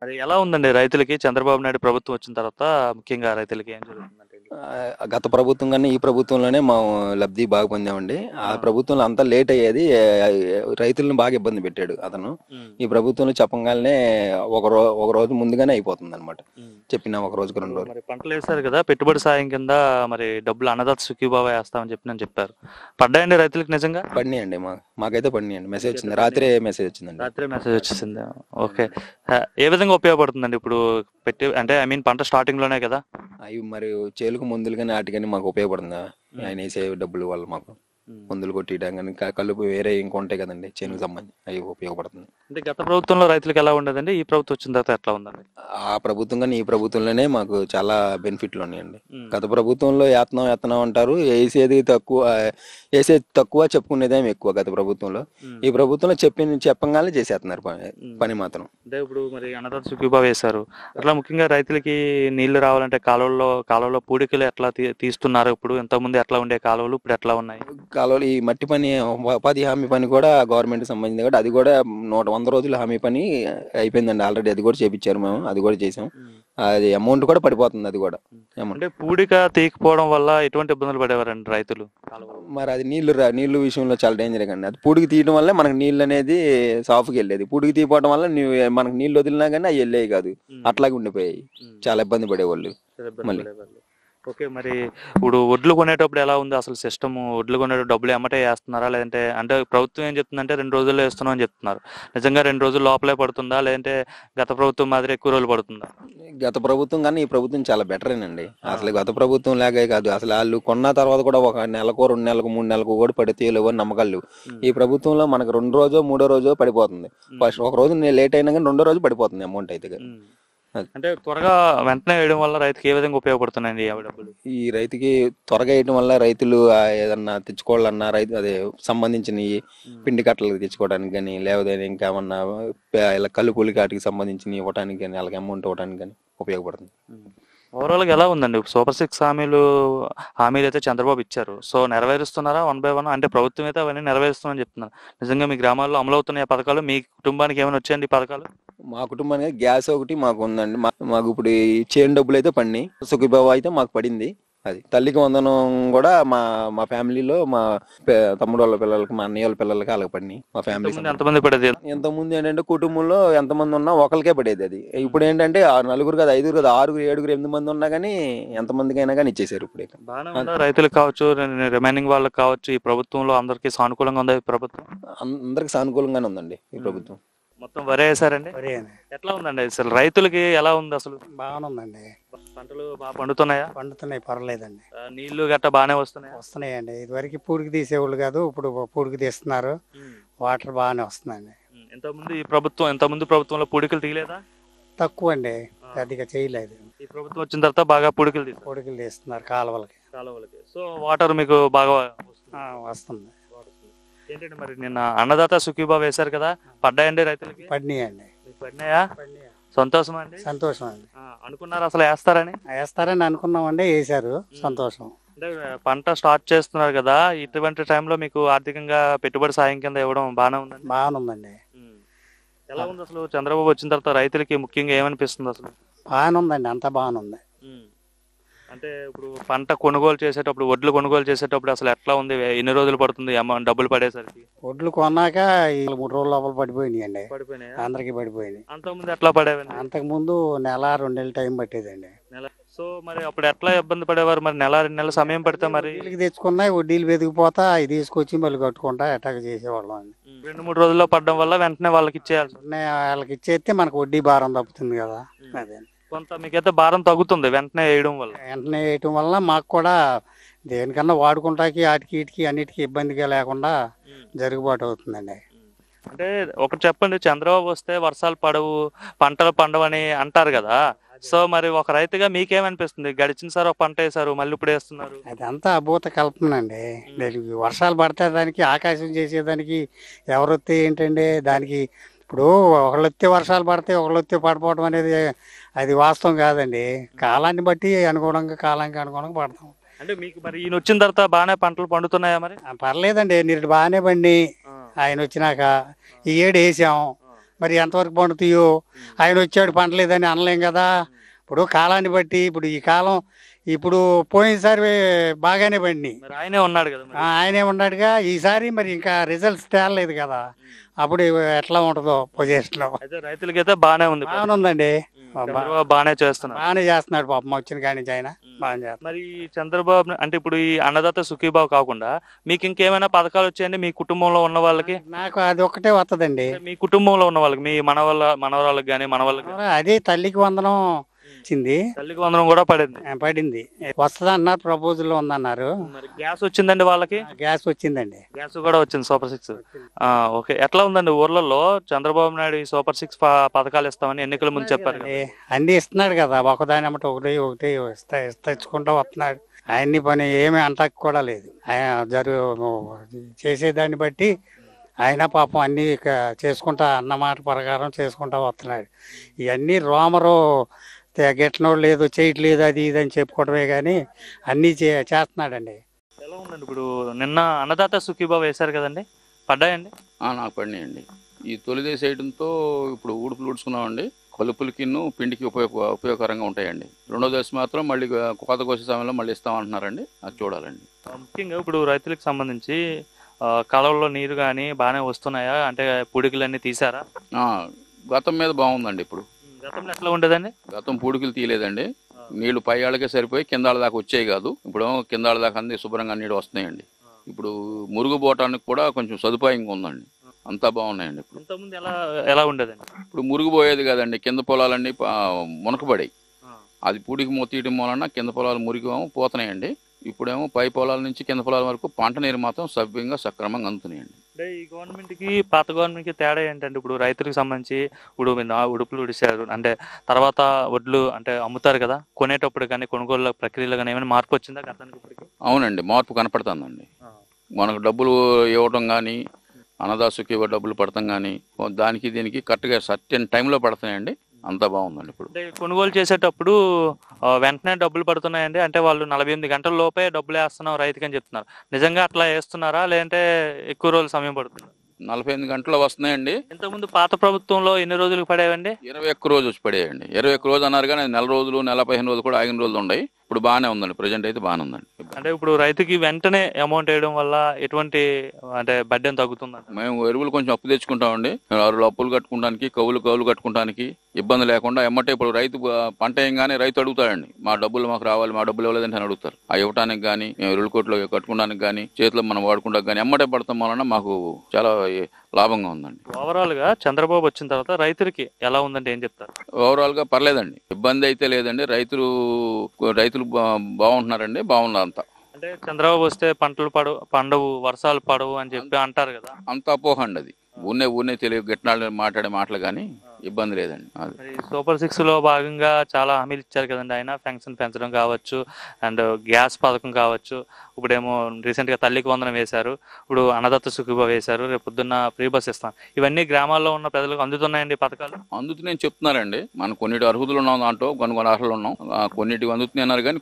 మరి ఎలా ఉందండి రైతులకి చంద్రబాబు నాయుడు ప్రభుత్వం వచ్చిన తర్వాత ముఖ్యంగా రైతులకి ఏం జరుగుతుందంటే ఇది? గత ప్రభుత్వం కన్నా ఈ ప్రభుత్వంలోనే మా లబ్ధి బాగా పొందామండి. ఆ ప్రభుత్వంలో అంతా లేట్ అయ్యేది. రైతులను బాగా ఇబ్బంది పెట్టాడు అతను. ఉమ్, ఈ ప్రభుత్వంలో చెప్పగానే ఒక రోజు ముందుగానే అయిపోతుంది అనమాట. ఉమ్. చెప్పిన ఒక రోజుకి 2 రోజులు. మరి పంటలు వేశారు కదా, పెట్టుబడి సాయం కింద మరి డబ్బులు అన్నదాత సుఖీభావ వేస్తామని చెప్పి నేను చెప్పారు. పడ్డాయండి రైతులకు నిజంగా? పడినాయండి. మాకైతే పడినాయండి. మెసేజ్ మీకైతే వచ్చింది, పడినాయి. రాత్రే మెసేజ్ వచ్చిందండి. రాత్రే మెసేజ్ వచ్చేసింది. ఓకే. ఏ విధంగా ఉపయోగపడుతుందండి ఇప్పుడు పెట్టి, అంటే ఐ మీన్ పంట స్టార్టింగ్ లోనే కదా? అవి మరి చేలుకు మందులు కానీ వాటికని మాకు ఉపయోగపడుతుందా? ఆయన వేసే డబ్బులు వల్ల మాకు మందులు కొట్టియడం కానీ కలుపు వేరే ఇంకా ఉంటాయి కదండి చేనుకు సంబంధించి, అవి ఉపయోగపడుతుంది. అంటే గత ప్రభుత్వంలో రైతులకు ఎలా ఉండదండి, ఈ ప్రభుత్వం వచ్చిన తర్వాత ఎట్లా ఉందండి? ఆ ప్రభుత్వం కానీ ఈ ప్రభుత్వంలోనే మాకు చాలా బెనిఫిట్లు ఉన్నాయండి. ఉమ్, గత ప్రభుత్వంలో యత్నం అంటారు, వేసేది తక్కువ చెప్పుకునేదేమి ఎక్కువ గత ప్రభుత్వంలో. ఉమ్, ఈ ప్రభుత్వంలో చెప్పంగానే చేసేస్తున్నారు పని మాత్రం. అంటే ఇప్పుడు మరి అన్నదాత సుఖీభావ వేశారు, అట్లా ముఖ్యంగా రైతులకి నీళ్లు రావాలంటే కాలువలో పూడికలు ఎట్లా తీస్తున్నారు? ఇప్పుడు ఇంతకుముందు ఎట్లా ఉండే కాలువలు ఇప్పుడు ఎట్లా ఉన్నాయి? కాలువలు ఈ మట్టి పని, ఉపాధి హామీ పని కూడా గవర్నమెంట్ సంబంధించింది కాబట్టి అది కూడా 100 రోజుల హామీ పని అయిపోయిందండి ఆల్రెడీ. అది కూడా చేపించారు మేము, అది కూడా చేసాం. అది అమౌంట్ కూడా పడిపోతుంది, అది కూడా అమౌంట్. అంటే పూడిక తీయకపోవడం వల్ల ఎటువంటి ఇబ్బందులు పడేవారండి రైతులు? మరి అది నీళ్లు విషయంలో చాలా డేంజర్ కండి. అది పూడికి తీయడం వల్ల మనకు నీళ్ళు అనేది సాఫ్కి వెళ్ళేది. పూడికి తీయపోవడం వల్ల మనకు నీళ్ళు వదిలినా కానీ అవి వెళ్ళేవి కాదు, అట్లాగే ఉండిపోయాయి. చాలా ఇబ్బంది పడేవాళ్ళు మళ్ళీ. ఓకే. మరి ఇప్పుడు వడ్లు కొనేటప్పుడు ఎలా ఉంది అసలు సిస్టమ్? వడ్లు కొనేటప్పుడు డబ్బులు ఎమ్మటే వేస్తున్నారా, లేదంటే అంటే ప్రభుత్వం ఏం చెప్తుందంటే 2 రోజుల్లో వేస్తున్నాం అని చెప్తున్నారు. నిజంగా 2 రోజులు లోపలే పడుతుందా, లేదంటే గత ప్రభుత్వం మాదిరి ఎక్కువ రోజులు పడుతుందా? గత ప్రభుత్వం కానీ ఈ ప్రభుత్వం చాలా బెటరేనండి. అసలు గత ప్రభుత్వం లాగే కాదు. అసలు వాళ్ళు కొన్న తర్వాత కూడా 1 నెలకో 2 నెలలకు 3 నెలలకు కూడా పడితే లేవో నమ్మకాలు లేవు. ఈ ప్రభుత్వంలో మనకు 2 రోజో 3 రోజో పడిపోతుంది. ఫస్ట్ ఒక రోజు లేట్ అయినా కానీ 2 రోజు పడిపోతుంది అమౌంట్ అయితే. అంటే త్వరగా వెంటనే వేయడం వల్ల రైతుకి ఏ విధంగా ఉపయోగపడుతున్నాయండి అవి డబ్బులు? ఈ రైతుకి త్వరగా వేయడం వల్ల రైతులు ఏదన్నా తెచ్చుకోవాలన్నా రైతు అదే సంబంధించిన పిండి కట్టలకు తెచ్చుకోవడానికి కానీ, లేకపోతే ఇంకేమన్నా ఇలా కలుపులు కాటికి సంబంధించిన ఇవ్వడానికి కానీ, వాళ్ళకి అమౌంట్ ఇవ్వడానికి కానీ ఉపయోగపడుతుంది. ఓవరాల్గా ఎలా ఉందండి ఇప్పుడు సూపర్ 6 హామీలు అయితే చంద్రబాబు ఇచ్చారు, సో నెరవేరుస్తున్నారా 1 by 1? అంటే ప్రభుత్వం అయితే అవన్నీ నెరవేరుస్తుందని చెప్తున్నారు. నిజంగా మీ గ్రామాల్లో అమలు అవుతున్నాయి ఆ పథకాలు? మీ కుటుంబానికి ఏమైనా వచ్చాయండి ఈ పథకాలు? మా కుటుంబానికి గ్యాస్ ఒకటి మాకు ఉందండి. మాకు ఇప్పుడు ఈ చేను డబ్బులు అయితే పడినాయి. సుఖీబాబు అయితే మాకు పడింది. అది తల్లికి వందనం కూడా మా ఫ్యామిలీలో మా తమ్ముడు వాళ్ళ పిల్లలకి, మా అన్నయ్య వాళ్ళ పిల్లలకి అలాగ పడినాయి. మా ఫ్యామిలీ ఎంతమంది పడేది? ఇంతకుముందు ఏంటంటే కుటుంబంలో ఎంతమంది ఉన్నా ఒకరికే పడేది అది. ఇప్పుడు ఏంటంటే 4 కాదు, 5 కాదు, 6, 7, 8 మంది ఉన్నా కానీ ఎంతమందికైనా కానీ ఇచ్చేసారు ఇప్పుడు. బాగానే ఉందా రైతులకు కావచ్చు, రిమైనింగ్ వాళ్ళకి కావచ్చు? ఈ ప్రభుత్వంలో అందరికీ సానుకూలంగా ఉందా ఈ ప్రభుత్వం? అందరికి సానుకూలంగానే ఉందండి ఈ ప్రభుత్వం. మొత్తం వరే వేసారండి. ఎట్లా ఉందండి అసలు రైతులకి ఎలా ఉంది అసలు? బాగానే ఉందండి. పంటలు బాగా పండుతున్నాయా? పండుతున్నాయి, పర్లేదండి. నీళ్లు గట్ట బాగానే వస్తున్నాయా? వస్తున్నాయండి. ఇదివరకు పూడికి తీసేవాళ్ళు కాదు, ఇప్పుడు పూడికి తీస్తున్నారు. వాటర్ బాగానే వస్తుందండి. ఇంతకుముందు ప్రభుత్వంలో పూడికలు తీయలేదా? తక్కువ అండి, పెద్దగా చేయలేదు. ఈ ప్రభుత్వం వచ్చిన తర్వాత బాగా పూడికలు తీస్తున్నారు కాలువలకి. సో వాటర్ మీకు బాగా వస్తుంది. ఏంటంటే మరి నిన్న అన్నదాత సుఖీభావ వేశారు కదా, పడ్డాయండి రైతులకి? పడినాయండి. పడినాయా? సంతోషమా అండి? సంతోషం అండి. అనుకున్నారు అసలు వేస్తారని అనుకున్నామండి, వేశారు. సంతోషం. అంటే పంట స్టార్ట్ చేస్తున్నారు కదా, ఇటువంటి టైంలో మీకు ఆర్థికంగా పెట్టుబడి సాయం కింద ఇవ్వడం బాగానే ఉందండి? బాగానుందండి. ఎలా ఉంది అసలు చంద్రబాబు వచ్చిన తర్వాత రైతులకి ముఖ్యంగా ఏమనిపిస్తుంది అసలు? బాగానే ఉందండి, అంతా బాగానే ఉంది. అంటే ఇప్పుడు పంట కొనుగోలు చేసేటప్పుడు, వడ్లు కొనుగోలు చేసేటప్పుడు అసలు ఎట్లా ఉంది? ఎన్ని రోజులు పడుతుంది అమౌంట్ డబ్బులు పడేసరికి? వడ్లు కొన్నాక 3 రోజుల లోపల పడిపోయినాయండి. అందరికి పడిపోయింది. అంతకుముందు ఎట్లా పడేవండి? అంతకుముందు 1-2 నెలలు టైం పట్టేదండి. సో మరి అప్పుడు ఎట్లా ఇబ్బంది పడేవారు? మరి 1-2 నెలల సమయం పడితే మరి తెచ్చుకున్నాయి, వడ్డీలు వెతికిపోతా అవి తీసుకొచ్చి మళ్ళీ కట్టుకుంటా ఎట్టాగ చేసేవాళ్ళం అండి. 2-3 రోజుల్లో పడడం వల్ల వెంటనే వాళ్ళకి ఇచ్చేయాలి. వాళ్ళకి ఇచ్చేస్తే మనకు వడ్డీ భారం తప్పుతుంది కదా. అదే కొంత మీకైతే భారం తగ్గుతుంది వెంటనే వేయడం వల్ల. మాకు కూడా దేనికన్నా వాడుకుంటాకి వాటికి వీటికి అన్నిటికీ ఇబ్బందిగా లేకుండా జరుగుబాటు అవుతుందండి. అంటే ఒకటి చెప్పండి, చంద్రబాబు వస్తే వర్షాలు పడవు, పంటలు పండవని అంటారు కదా, సో మరి ఒక రైతుగా మీకేమనిపిస్తుంది? గడిచిన సార్ ఒక పంట వేసారు, మళ్ళీ ఇప్పుడు వేస్తున్నారు. అదంతా అభూత కల్పనండి. దానికి వర్షాలు పడితే దానికి ఆకాశం చేసేదానికి ఎవరు వస్తే ఏంటండి దానికి? ఇప్పుడు ఒకళ్ళు వస్తే వర్షాలు పడితే ఒకళ్ళు వస్తే పడిపోవడం అనేది అది వాస్తవం కాదండి. కాలాన్ని బట్టి కాలానికి అనుగుణంగా పడతాం. అంటే మీకు మరి ఈయన వచ్చిన తర్వాత బాగానే పంటలు పండుతున్నాయా మరి? పర్లేదండి, నీరు బాగానే పండి ఆయన వచ్చినాక ఈ ఏడు వేసాం. మరి ఎంతవరకు పండుతాయో. ఆయన వచ్చాడు పండలేదని అనలేం కదా. ఇప్పుడు కాలాన్ని బట్టి ఇప్పుడు ఈ కాలం ఇప్పుడు పోయినసారి బాగానే పండినాయి. మరి ఆయనే ఉన్నాడు కదా మరి. ఆయనే ఉన్నాడుగా. ఈసారి మరి ఇంకా రిజల్ట్స్ తేలలేదు కదా. అప్పుడు ఎట్లా ఉంటుందో పొజిషన్ అయితే రైతులకైతే బాగానే ఉంది. బాగానే ఉందండి. చంద్రబాబు బాగానే చేస్తున్నారు. బాగానే చేస్తున్నాడు పాపం వచ్చిన కాడి నుంచి ఆయన బాగానే చేస్తున్నాడు. మరి ఈ చంద్రబాబు అంటే ఇప్పుడు ఈ అన్నదాత సుఖీబాబు కాకుండా మీకు ఇంకేమైనా పథకాలు వచ్చాయండి మీ కుటుంబంలో ఉన్న వాళ్ళకి? నాకు అది ఒక్కటే వస్తుందండి. మీ కుటుంబంలో ఉన్న వాళ్ళకి, మీ మనవరాళ్ళకి కానీ మన వాళ్ళకి అదే తల్లికి వందనం వచ్చింది. తల్లికి వందనం కూడా పడింది. పడింది వస్తుంది అన్నారు, ప్రపోజల్ ఉందన్నారు. మరి గ్యాస్ వచ్చిందండి వాళ్ళకి? గ్యాస్ వచ్చిందండి. గ్యాస్ కూడా వచ్చింది, సూపర్ 6. ఓకే, ఎట్లా ఉందండి ఊర్లలో చంద్రబాబు నాయుడు ఈ సూపర్ 6 పథకాలు ఇస్తామని ఎన్నికల ముందు చెప్పారు కదా. అన్ని ఇస్తున్నాడు కదా, ఒకదాని అమ్మట ఒకటి ఇచ్చుకుంటా వస్తున్నాడు. ఆయన్ని పని ఏమీ అంటకు కూడా లేదు. ఆయన చేసేదాన్ని బట్టి ఆయన పాపం అన్ని చేసుకుంటా అన్నమాట ప్రకారం చేసుకుంటా వస్తున్నాడు. ఇవన్నీ రోమరు గిట్టనోడు లేదు, చేయట్లేదు, అది ఇది అని చెప్పుకోవడమే కానీ అన్నీ చేస్తున్నాడండి. ఎలా ఉందండి ఇప్పుడు నిన్న అన్నదాత సుఖీబాబు వేశారు కదండి, పడ్డాయండి? నాకు పడినాయండి. ఈ తొలిదేశ వేయడంతో ఇప్పుడు ఊడుపులు ఊడ్చుకున్నామండి. కలుపులకిన్ను పిండికి ఉపయోగకరంగా ఉంటాయండి. రెండో దశ మాత్రం మళ్ళీ కోత కోసే సమయంలో మళ్ళీ ఇస్తామంటున్నారండి. అది చూడాలండి. ముఖ్యంగా ఇప్పుడు రైతులకు సంబంధించి కాలువల్లో నీరు కానీ బాగానే వస్తున్నాయా? అంటే పూడికలన్నీ తీసారా? గతం మీద బాగుందండి. ఇప్పుడు గతంలో ఎట్లా ఉండేదండి? గతం పూడికలు తీయలేదండి. నీళ్లు పై ఆళ్ళకే సరిపోయి కిందాళ్ళ దాకా వచ్చాయి కాదు. ఇప్పుడు కిందాళ్ళ దాకా అన్ని శుభ్రంగా నీళ్ళు వస్తున్నాయండి. ఇప్పుడు మురుగు పోవటానికి కూడా కొంచెం సదుపాయంగా ఉందండి. అంతా బాగున్నాయండి. ఇప్పుడు ఇంతకుముందు ఎలా ఉండేదండి? ఇప్పుడు మురుగు పోయేది కదండి, కింద పొలాలన్నీ మునకబడాయి. అది పూడికి తీయడం వలన కింద పొలాలు మురిగి పోతున్నాయండి. ఇప్పుడేమో పై పొలాల నుంచి కింద పొలాల వరకు పంట నీరు మాత్రం సవ్యంగా సక్రమంగా అందుతున్నాయండి. అంటే ఈ గవర్నమెంట్కి పాత గవర్నమెంట్కి తేడా ఏంటంటే, ఇప్పుడు రైతులకు సంబంధించి ఇప్పుడు ఉడుపులు ఉడిశారు అంటే తర్వాత వడ్లు అంటే అమ్ముతారు కదా, కొనేటప్పుడు కానీ కొనుగోలు ప్రక్రియలో కానీ ఏమైనా మార్పు వచ్చిందా గతానికి ఇప్పటికి? అవునండి, మార్పు కనపడుతుందండి. మనకు డబ్బులు ఇవ్వటం కానీ, అన్నదాసుకి డబ్బులు పడతాం కానీ దానికి దీనికి కరెక్ట్గా సర్టెన్ టైంలో పడుతున్నాయండి. అంతా బాగుందండి. ఇప్పుడు కొనుగోలు చేసేటప్పుడు వెంటనే డబ్బులు పడుతున్నాయండి. అంటే వాళ్ళు 48 గంటల లోపే డబ్బులు వేస్తున్నాం రైతుకి అని చెప్తున్నారు. నిజంగా అట్లా వేస్తున్నారా లేదంటే ఎక్కువ రోజులు సమయం పడుతుంది? 48 గంటలు వస్తున్నాయండి. ఇంతకుముందు పాత ప్రభుత్వంలో ఎన్ని రోజులకు పడేవండి? 21 రోజు వచ్చి పడేయండి. 21 రోజు అన్నారు కానీ నెల రోజులు, నెల 15 రోజులు కూడా ఆగిన రోజులు ఉన్నాయి. ఇప్పుడు బాగానే ఉందండి. ప్రజెంట్ అయితే బాగానే ఉందండి. అంటే ఇప్పుడు రైతుకి వెంటనే అమౌంట్ వేయడం వల్ల ఎటువంటి అంటే బడ్డెం తగ్గుతుందండి? మేము ఎరువులు కొంచెం అప్పు తెచ్చుకుంటామండి. అప్పులు కట్టుకోవడానికి, కౌలు కట్టుకోవడానికి ఇబ్బంది లేకుండా ఎమ్మటే ఇప్పుడు రైతు పంట వేయగానే రైతు అడుగుతాడండి, మా డబ్బులు మాకు రావాలి, మా డబ్బులు ఇవ్వలేదంటే అని అడుగుతారు. ఆ ఇవ్వడానికి కానీ, ఎరువుల కోట్లో కట్టుకోవడానికి కానీ, చేతిలో మనం వాడుకుంటానికి కానీ ఎమ్మటే పడతాం వలన మాకు చాలా లాభంగా ఉందండి. ఓవరాల్ గా చంద్రబాబు వచ్చిన తర్వాత రైతులకి ఎలా ఉందంటే ఏం చెప్తారు? ఓవరాల్ గా పర్లేదండి, ఇబ్బంది అయితే లేదండి. రైతులు బాగుంటున్నారండి, బాగున్నారు అంతా. అంటే చంద్రబాబు వస్తే పంటలు పండవు, వర్షాలు పడవు అని చెప్పి అంటారు కదా, అంత అపోహ అండి. అది ఊనే తెలియ గిట్నాలు మాట్లాడే మాటలు కానీ ఇబ్బంది లేదండి. సూపర్ 6 లో భాగంగా చాలా హామీలు ఇచ్చారు కదండి ఆయన. పెన్షన్ పెంచడం కావచ్చు, అండ్ గ్యాస్ పథకం కావచ్చు, ఇప్పుడేమో రీసెంట్ గా తల్లికి వందనం వేశారు, ఇప్పుడు అన్నదత్త సుఖీబాబు వేశారు, రేపు పొద్దున్న ఫ్రీ బస్ ఇస్తాం. ఇవన్నీ గ్రామాల్లో ఉన్న ప్రజలకు అందుతున్నాయండి పథకాలు? అందుతున్నాయని చెప్తున్నారండి. మనం కొన్నిటి అర్హతలు ఉన్నాం, దాంట్లో కొన్ని అర్హతలు ఉన్నాం. కొన్నిటి అందుతున్నాయి అన్నారు కానీ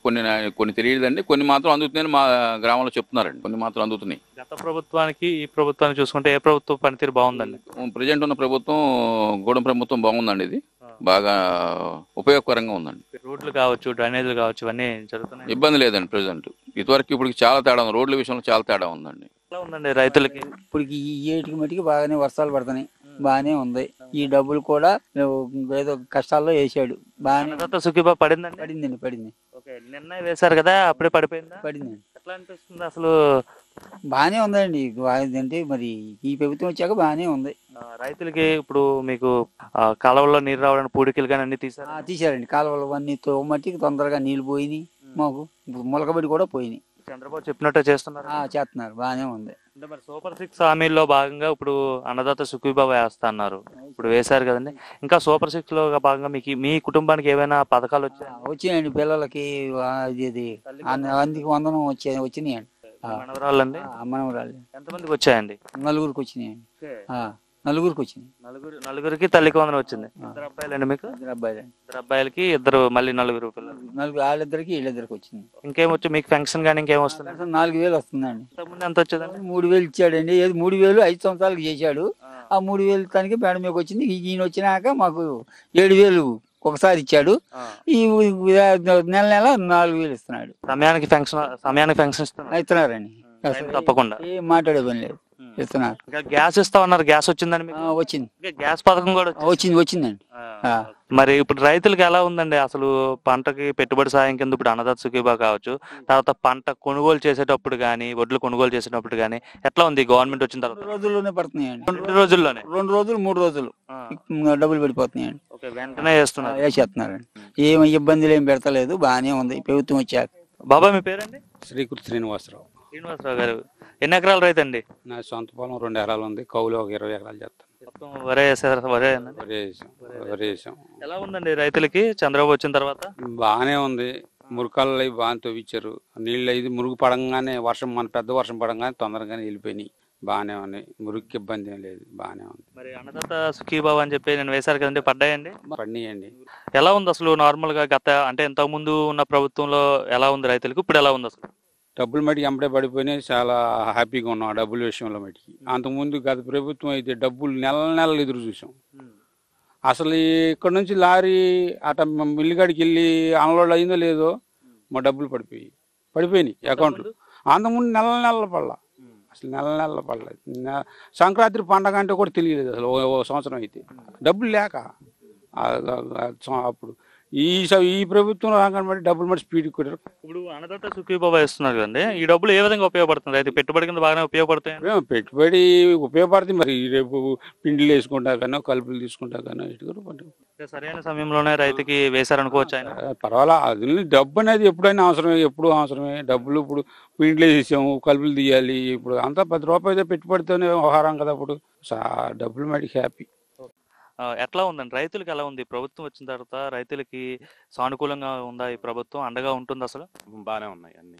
కొన్ని తెలియదండి. కొన్ని మాత్రం అందుతున్నాయని మా గ్రామంలో చెప్తున్నారండి. కొన్ని మాత్రం అందుతున్నాయి. గత ప్రభుత్వానికి ఈ ప్రభుత్వాన్ని చూసుకుంటే ఏ ప్రభుత్వం పనితీరు బాగుందండి? ప్రజెంట్ ఉన్న ప్రభుత్వం గూడెం ప్రభుత్వం బాగుందండి. ఇది బాగా ఉపయోగకరంగా ఉందండి. రోడ్లు కావచ్చు, డ్రైనేజీలు కావచ్చు, ఇవన్నీ జరుగుతున్నాయి, ఇబ్బంది లేదండి. ప్రజెంట్ ఇదివరకు ఇప్పుడు చాలా తేడా ఉంది. రోడ్ల విషయంలో చాలా తేడా ఉందండి. ఎలా ఉందండి రైతులకి? ఇప్పుడు ఈ ఏటికి మట్టికి బాగానే వర్షాలు పడుతున్నాయి, బాగానే ఉంది. ఈ డబ్బులు కూడా ఏదో కష్టాల్లో వేసాడు. బాగానే సుఖీబాబు పడిందండి? పడింది. నిన్న వేశారు కదా, అప్పుడే పడిపోయిందా? పడిందండి. ఎట్లా అనిపిస్తుంది అసలు? బాగానే ఉందండి. అంటే మరి ఈ ప్రభుత్వం వచ్చాక బాగానే ఉంది. రైతులకి ఇప్పుడు మీకు కాలువల్లో నీరు రావడానికి పూడికలు కానీ అన్ని తీసారండి. కాలువలు అన్ని మట్టికి తొందరగా నీళ్లు పోయినాయి. మాకు మొలకబడి కూడా పోయినాయి. చంద్రబాబు చెప్పినట్టు చేస్తున్నారు? చేస్తున్నారు, బాగానే ఉంది. అంటే మరి సూపర్ 6 హామీల్లో భాగంగా ఇప్పుడు అన్నదాత సుఖీబాబు వేస్తా అన్నారు, ఇప్పుడు వేశారు కదండి. ఇంకా సూపర్ 6 లో భాగంగా మీ కుటుంబానికి ఏమైనా పథకాలు వచ్చినాయండి? పిల్లలకి అందుకు వందనం వచ్చినాయండి. మనవరాళ్ళండి? మనవరాళ్ళు. ఎంతమందికి వచ్చాయండి? నలుగురికి వచ్చినాయండి. నలుగురికి వచ్చినాయి. నలుగురికి తల్లికి వందనం వచ్చింది. ఇద్దరు అబ్బాయిలండి మీకు? ఇద్దరు అబ్బాయిలకి ఇద్దరు, మళ్ళీ నలుగురు పిల్లలు. వాళ్ళిద్దరికి వీళ్ళిద్దరికి వచ్చింది. ఇంకేమొచ్చు మీకు పెన్షన్ కానీ ఇంకేం వస్తుంది? 4000 వస్తుందండి. ఇంతకుముందు ఎంత వచ్చేదండి? 3000 ఇచ్చాడండి. 3000 5 సంవత్సరాలకు చేశాడు. ఆ 3,000 తనకి మేడం మీకు వచ్చింది. ఈయన వచ్చినాక మాకు 7,000 ఒకసారి ఇచ్చాడు. ఈ నెల నెల 4,000 ఇస్తున్నాడు. సమయానికి పెన్షన్ ఇస్తున్నారు. ఇస్తున్నారండి. టైం తప్పకుండా. ఏం మాట్లాడే పని లేదు, ఇస్తున్నారు. ఇంకా గ్యాస్ ఇస్తా ఉన్నారు, గ్యాస్ వచ్చిందండి మీకు? వచ్చింది, ఇంకా గ్యాస్ పథకం కూడా వచ్చిందండి. మరి ఇప్పుడు రైతులకు ఎలా ఉందండి అసలు? పంటకి పెట్టుబడి సాయం కింద ఇప్పుడు అన్నదాత సుఖీభా కావచ్చు, తర్వాత పంట కొనుగోలు చేసేటప్పుడు కానీ, వడ్లు కొనుగోలు చేసేటప్పుడు కానీ ఎట్లా ఉంది గవర్నమెంట్ వచ్చిన తర్వాత? 2 రోజుల్లోనే పడుతున్నాయండి. 2 రోజుల్లోనే 2 రోజులు 3 రోజులు డబ్బులు పడిపోతున్నాయండి. వెంటనే చేస్తున్నారు. వేసేస్తున్నారండి. ఏం ఇబ్బందులు ఏం పెడతలేదు, బాగానే ఉంది ప్రభుత్వం వచ్చాక. బాబా మీ పేరండి? శ్రీకృతి శ్రీనివాసరావు. శ్రీనివాసరావు గారు ఎన్ని ఎకరాలు రైతు అండి? నా సొంత పొలం 2 ఎకరాలు ఉంది, కౌలు ఒక 20 ఎకరాలు చేస్తాను. మొత్తం వరే వేసారు. వరే వరి వేసాం. ఎలా ఉందండి రైతులకి చంద్రబాబు వచ్చిన తర్వాత? బాగానే ఉంది. మురుకాలు అవి బాగా తవ్వించారు. నీళ్ళు అయితే మురుగు పడంగానే మన పెద్ద వర్షం పడంగానే తొందరగానే వెళ్ళిపోయినాయి. బాగానే ఉన్నాయి, మురుగుకి ఇబ్బంది ఏం లేదు, బాగానే ఉంది. మరి అన్నదాత సుఖీభావ అని చెప్పి నేను వేశారు కదండి, పడ్డాయండి? పడినాయండి. ఎలా ఉంది అసలు నార్మల్ గా అంటే ఇంతకు ముందు ఉన్న ప్రభుత్వంలో ఎలా ఉంది రైతులకు, ఇప్పుడు ఎలా ఉంది అసలు? డబ్బులు మటుకు ఎంబడే పడిపోయినాయి. చాలా హ్యాపీగా ఉన్నాం ఆ డబ్బుల విషయంలో మటుకి. అంతకుముందు గత ప్రభుత్వం అయితే డబ్బులు నెలలు ఎదురు చూసాం. అసలు ఇక్కడ నుంచి లారీ అట మిల్లిగాడికి వెళ్ళి అన్లోడ్ అయిందో లేదో మా డబ్బులు పడిపోయినాయి అకౌంట్లు. అంతకుముందు నెలలు పడలా, అసలు నెలలు పడలేదు. సంక్రాంతి పండగ అంటే కూడా తెలియలేదు అసలు. ఓ సంవత్సరం అయితే డబ్బులు లేక అప్పుడు ఈ ప్రభుత్వం రాగానే బట్టి డబ్బులు మరి స్పీడ్ కొట్టారు. ఇప్పుడు అన్నదాత సుఖీభావ ఇస్తున్నారు కదండి, ఈ డబ్బులు ఏ విధంగా ఉపయోగపడుతుంది? రైతు పెట్టుబడి కింద బాగానే ఉపయోగపడతాయి. పెట్టుబడి ఉపయోగపడుతుంది. మరి రేపు పిండిలు వేసుకుంటా కన్నా, కలుపులు తీసుకుంటా కన్నా సరైన సమయంలోనే రైతుకి వేశారనుకోవచ్చు ఆయన. పర్వాలా. అది డబ్బు అనేది ఎప్పుడైనా అవసరమే, ఎప్పుడు అవసరమే. డబ్బులు ఇప్పుడు పిండిలు వేసేసాము, కలుపులు తీయాలి. ఇప్పుడు అంతా 10 రూపాయలు పెట్టుబడితోనే వ్యవహారం కదా. ఇప్పుడు డబ్బులు మటుకు హ్యాపీ. ఎట్లా ఉందండి రైతులకి? ఎలా ఉంది ప్రభుత్వం వచ్చిన తర్వాత? రైతులకి సానుకూలంగా ఉందా ఈ ప్రభుత్వం? అండగా ఉంటుంది అసలు? బాగానే ఉన్నాయి అన్ని.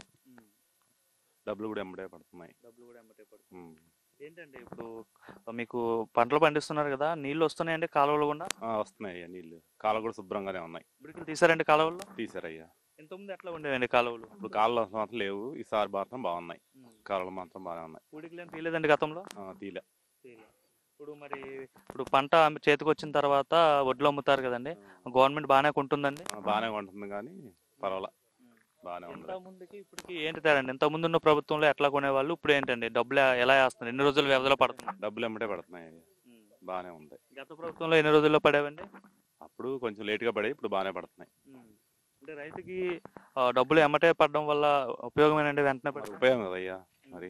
డబ్బులు కూడా ఎంబడే పడుతున్నాయి. ఏంటంటే ఇప్పుడు మీకు పంటలు పండిస్తున్నారు కదా, నీళ్లు వస్తున్నాయండి కాలువలు కూడా? వస్తున్నాయి నీళ్లు. కాలువలు కూడా శుభ్రంగానే ఉన్నాయి. ఇప్పుడు తీసారండి కాలువల్లో? తీసారయ్యా. ఇంతకుముందు ఎట్లా ఉండేవండి కాలువలు? ఇప్పుడు కాలువలు మాత్రం లేవు. ఈసారి మాత్రం బాగున్నాయి. కాలువలు మాత్రం బాగానే ఉన్నాయి. పూడికలు ఏం తీయలేదండి గతంలో? తీలే. ఇప్పుడు పంట చేతికి వచ్చిన తర్వాత వడ్లు అమ్ముతారు కదండి, గవర్నమెంట్ బాగానే కొంటుందండి? బాగానే కొంటుంది కానీ పర్వాలా, బాగానే ఉంది. ముందుకి ఇప్పటికి ఏంటి తేడండి? ఇంత ముందు ఉన్న ప్రభుత్వంలో ఎట్లా కొనేవాళ్ళు, ఇప్పుడు ఏంటండి డబ్బులు ఎలా వేస్తున్నారు? ఎన్ని రోజుల వ్యవధిలో పడుతున్నాయి? డబ్బులు ఎమ్మటే పడుతున్నాయి. బాగానే ఉంది. గత ప్రభుత్వంలో ఎన్ని రోజుల్లో పడేవండి? అప్పుడు కొంచెం లేట్గా పడే, ఇప్పుడు బాగానే పడుతున్నాయి. అంటే రైతుకి డబ్బులు ఎమ్మటే పడడం వల్ల ఉపయోగమేనండి? వెంటనే ఉపయోగం కదయ్యా. మరి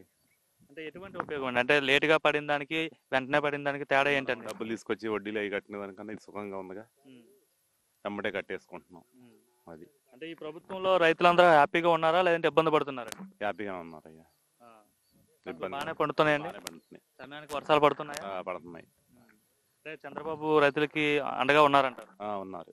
అంటే ఎటువంటి ఉపయోగం అండి? అంటే లేటుగా పడిన దానికి వెంటనే పడిన దానికి తేడా ఏంటండి? డబ్బులు తీసుకొచ్చి వడ్డీలు అవి కట్టిన దానికన్నా ఇది సుఖంగా ఉందిగా, ఎమ్మటే కట్టేసుకుంటున్నాం. అది అంటే ఈ ప్రభుత్వంలో రైతులందరూ హ్యాపీగా ఉన్నారా లేదంటే ఇబ్బంది పడుతున్నారా? హ్యాపీగా ఉన్నారయ్యా. బాగానే పండుతున్నాయండి. సమయానికి వర్షాలు పడుతున్నాయి. పడుతున్నాయి. అంటే చంద్రబాబు రైతులకి అండగా ఉన్నారంటారు? ఉన్నారు.